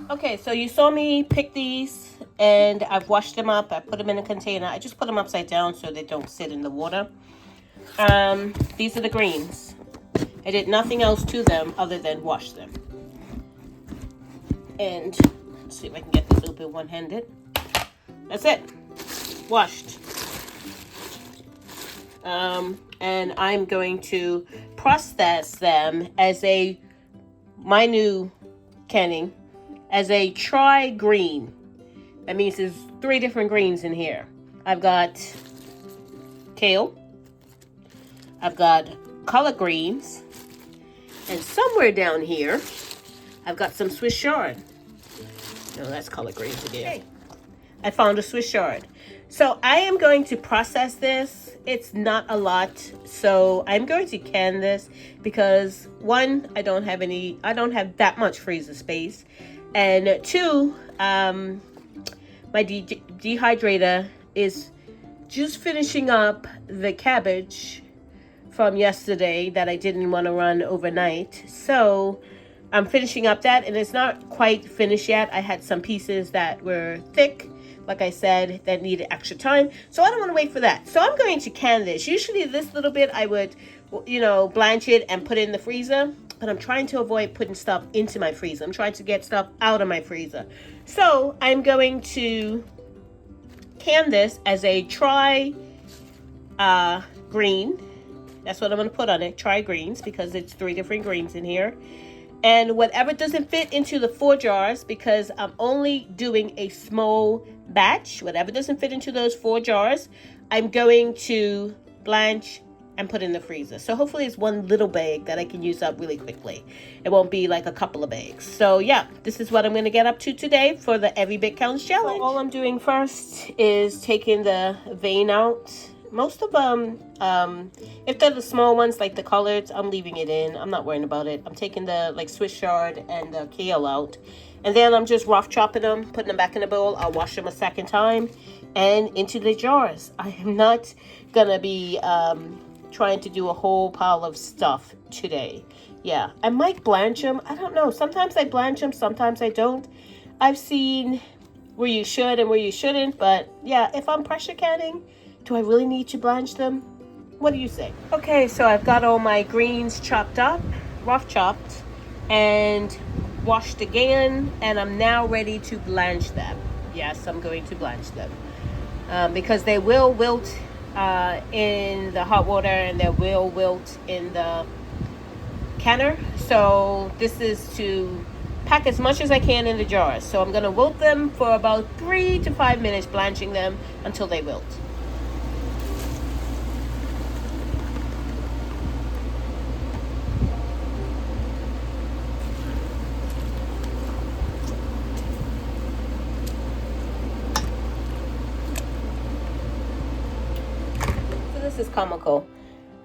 Okay, so you saw me pick these, and I've washed them up. I put them in a container. I just put them upside down so they don't sit in the water. These are the greens. I did nothing else to them other than wash them. And let's see if I can get this open one-handed. That's it. Washed. And I'm going to process them as my new canning, as a tri-green. That means there's 3 different greens in here. I've got kale, I've got collard greens, and somewhere down here, I've got some Swiss chard. No, that's collard greens again. Okay. I found a Swiss chard. So I am going to process this. It's not a lot, so I'm going to can this because 1, I don't have that much freezer space, and 2, my dehydrator is just finishing up the cabbage from yesterday that I didn't want to run overnight. So I'm finishing up that, and it's not quite finished yet. I had some pieces that were thick, like I said, that needed extra time. So I don't want to wait for that. So I'm going to can this. Usually this little bit I would, blanch it and put it in the freezer. But I'm trying to avoid putting stuff into my freezer. I'm trying to get stuff out of my freezer. So I'm going to can this as a green. That's what I'm going to put on it. Tri greens, because it's 3 different greens in here. And whatever doesn't fit into the 4 jars, because I'm only doing a small batch, whatever doesn't fit into those 4 jars, I'm going to blanch and put in the freezer. So hopefully it's 1 little bag that I can use up really quickly. It won't be like a couple of bags. So yeah, this is what I'm going to get up to today for the Every Bit Counts challenge. So all I'm doing first is taking the vein out. Most of them, if they're the small ones like the collards, I'm leaving it in. I'm not worrying about it. I'm taking the Swiss chard and the kale out. And then I'm just rough chopping them, putting them back in the bowl. I'll wash them a second time and into the jars. I am not going to be trying to do a whole pile of stuff today. Yeah, I might blanch them. I don't know. Sometimes I blanch them, sometimes I don't. I've seen where you should and where you shouldn't. But yeah, if I'm pressure canning, do I really need to blanch them? What do you say? Okay, so I've got all my greens chopped up, rough chopped, and washed again, and I'm now ready to blanch them. Yes, I'm going to blanch them because they will wilt in the hot water, and they will wilt in the canner. So this is to pack as much as I can in the jars. So I'm going to wilt them for about 3 to 5 minutes, blanching them until they wilt. This is comical.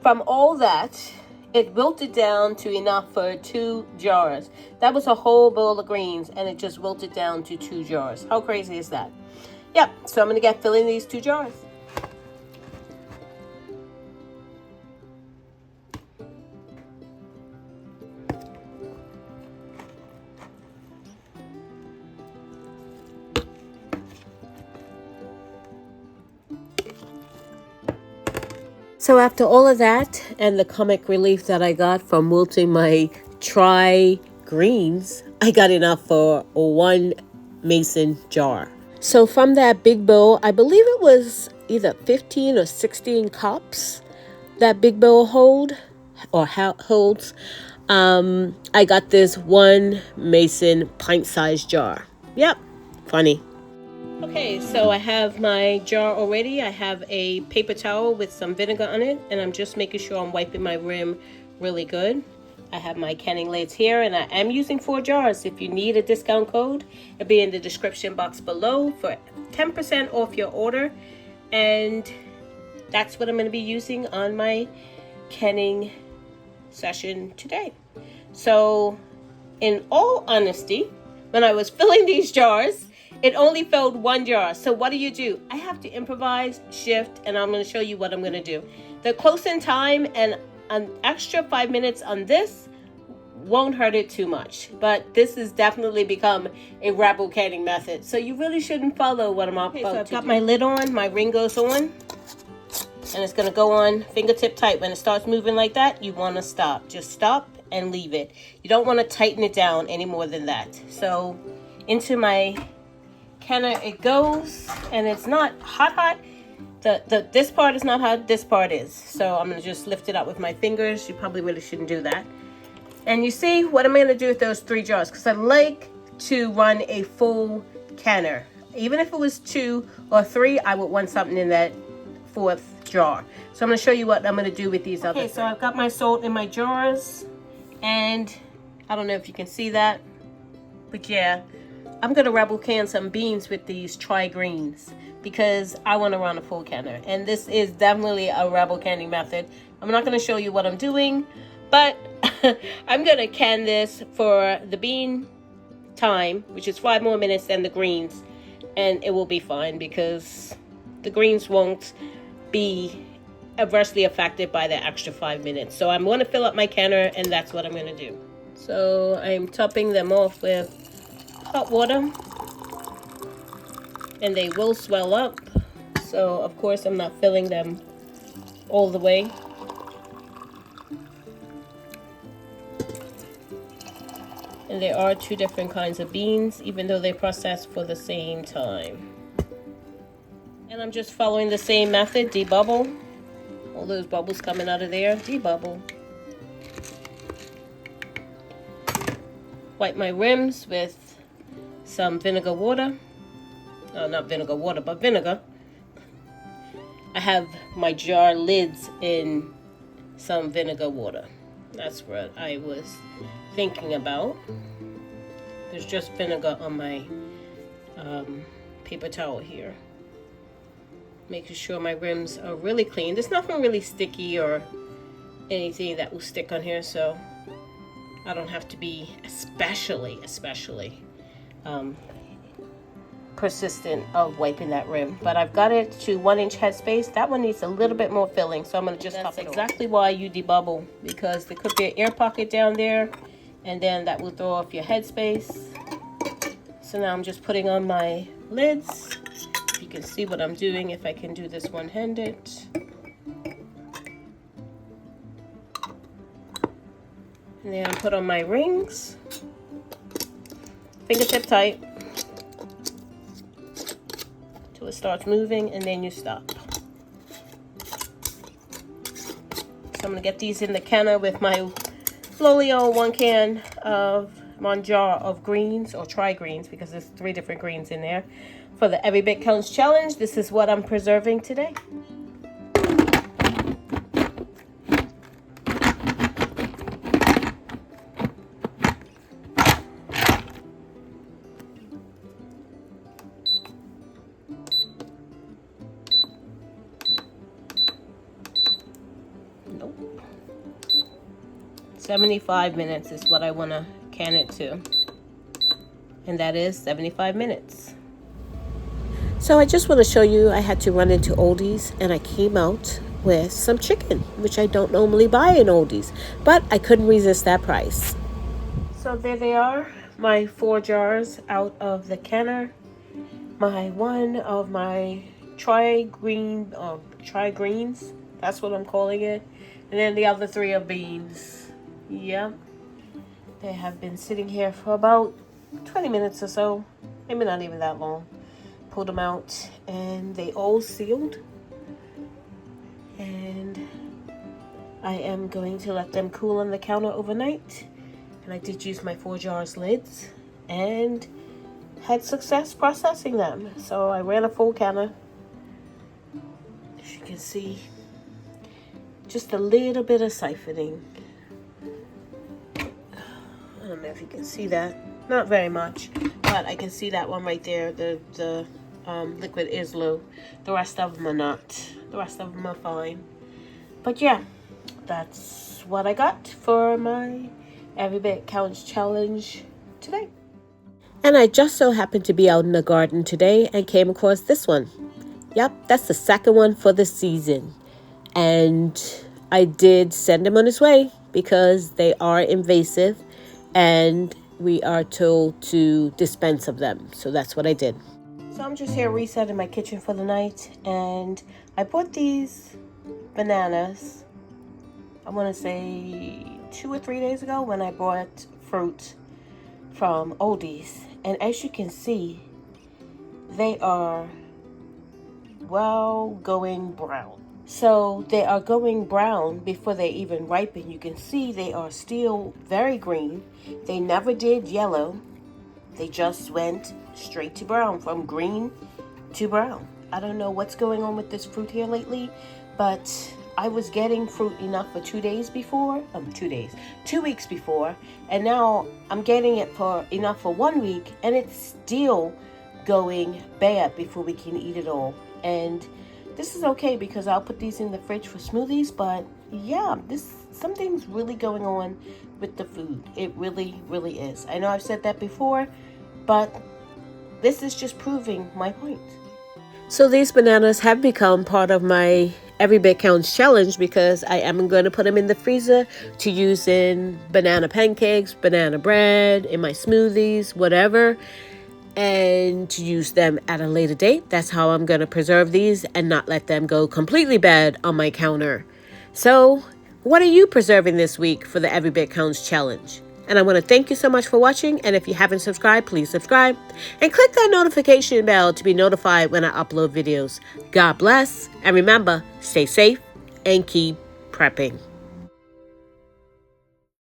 From all that, it wilted down to enough for 2 jars. That was a whole bowl of greens, and it just wilted down to 2 jars. How crazy is that? Yep, so I'm going to get filling these 2 jars. So after all of that and the comic relief that I got from wilting my tri greens, I got enough for 1 mason jar. So from that big bowl, I believe it was either 15 or 16 cups that big bowl holds. I got this 1 mason pint-sized jar. Yep, funny. Okay, so I have my jar already. I have a paper towel with some vinegar on it, and I'm just making sure I'm wiping my rim really good. I have my canning lids here, and I am using 4 jars. If you need a discount code, it'll be in the description box below for 10% off your order. And that's what I'm going to be using on my canning session today. So in all honesty, when I was filling these jars, It only filled 1 jar. So what do? I have to improvise, shift, and I'm going to show you what I'm going to do. The close-in time and an extra 5 minutes on this won't hurt it too much. But this has definitely become a rebel canning method. So you really shouldn't follow what I'm about to do. So I've got my lid on, my ring goes on. And it's going to go on fingertip tight. When it starts moving like that, you want to stop. Just stop and leave it. You don't want to tighten it down any more than that. So into my canner it goes, and it's not hot. This part is not hot, this part is. So I'm going to just lift it up with my fingers. You probably really shouldn't do that. And you see what I'm going to do with those 3 jars, because I like to run a full canner. Even if it was 2 or 3, I would want something in that 4th jar. So I'm going to show you what I'm going to do with these other 3. Okay, so I've got my salt in my jars, and I don't know if you can see that, but yeah, I'm going to rebel can some beans with these tri-greens because I want to run a full canner, and this is definitely a rebel canning method. I'm not going to show you what I'm doing, but I'm going to can this for the bean time, which is 5 more minutes than the greens, and it will be fine because the greens won't be adversely affected by the extra 5 minutes. So I'm going to fill up my canner, and that's what I'm going to do. So I'm topping them off with hot water, and they will swell up. So of course I'm not filling them all the way. And there are 2 different kinds of beans, even though they process for the same time. And I'm just following the same method, debubble. All those bubbles coming out of there, debubble. Wipe my rims with some vinegar water. Oh, not vinegar water, but vinegar. I have my jar lids in some vinegar water. That's what I was thinking about. There's just vinegar on my paper towel here. Making sure my rims are really clean. There's nothing really sticky or anything that will stick on here, so I don't have to be especially persistent of wiping that rim. But I've got it to 1-inch headspace. That one needs a little bit more filling, so I'm going to just top it. That's exactly why you debubble, because there could be an air pocket down there, and then that will throw off your headspace. So now I'm just putting on my lids. You can see what I'm doing if I can do this one-handed. And then I put on my rings. Fingertip tight. Till it starts moving, and then you stop. So I'm going to get these in the canner with my Flolio 1 jar of greens, or tri-greens, because there's 3 different greens in there. For the Every Bit Counts challenge, this is what I'm preserving today. Nope. 75 minutes is what I want to can it to. And that is 75 minutes. So I just want to show you, I had to run into Aldi's, and I came out with some chicken, which I don't normally buy in Aldi's, but I couldn't resist that price. So there they are, my 4 jars out of the canner. My one of my tri-greens, that's what I'm calling it. And then the other 3 are beans. Yeah. They have been sitting here for about 20 minutes or so. Maybe not even that long. Pulled them out, and they all sealed. And I am going to let them cool on the counter overnight. And I did use my 4 jars lids and had success processing them. So I ran a full canner. As you can see, just a little bit of siphoning. I don't know if you can see that. Not very much, but I can see that one right there. The liquid is low. The rest of them are not. The rest of them are fine. But yeah, that's what I got for my Every Bit Counts challenge today. And I just so happened to be out in the garden today and came across this one. Yep, that's the second one for the season. And I did send him on his way because they are invasive and we are told to dispense of them. So that's what I did. So I'm just here resetting my kitchen for the night, and I bought these bananas, I want to say 2 or 3 days ago when I bought fruit from Oldies. And as you can see, they are going brown. So they are going brown before they even ripen. You can see they are still very green. They never did yellow. They just went straight to brown, from green to brown. I don't know what's going on with this fruit here lately, but I was getting fruit enough for 2 days before, 2 weeks before, and now I'm getting it for enough for 1 week, and it's still going bad before we can eat it all. And this is okay because I'll put these in the fridge for smoothies, but yeah, something's really going on with the food. It really, really is. I know I've said that before, but this is just proving my point. So these bananas have become part of my Every Bit Counts challenge because I am going to put them in the freezer to use in banana pancakes, banana bread, in my smoothies, whatever, and to use them at a later date. That's how I'm going to preserve these and not let them go completely bad on my counter. So what are you preserving this week for the Every Bit Counts challenge? And I want to thank you so much for watching. And if you haven't subscribed, please subscribe and click that notification bell to be notified when I upload videos. God bless. And remember, stay safe and keep prepping.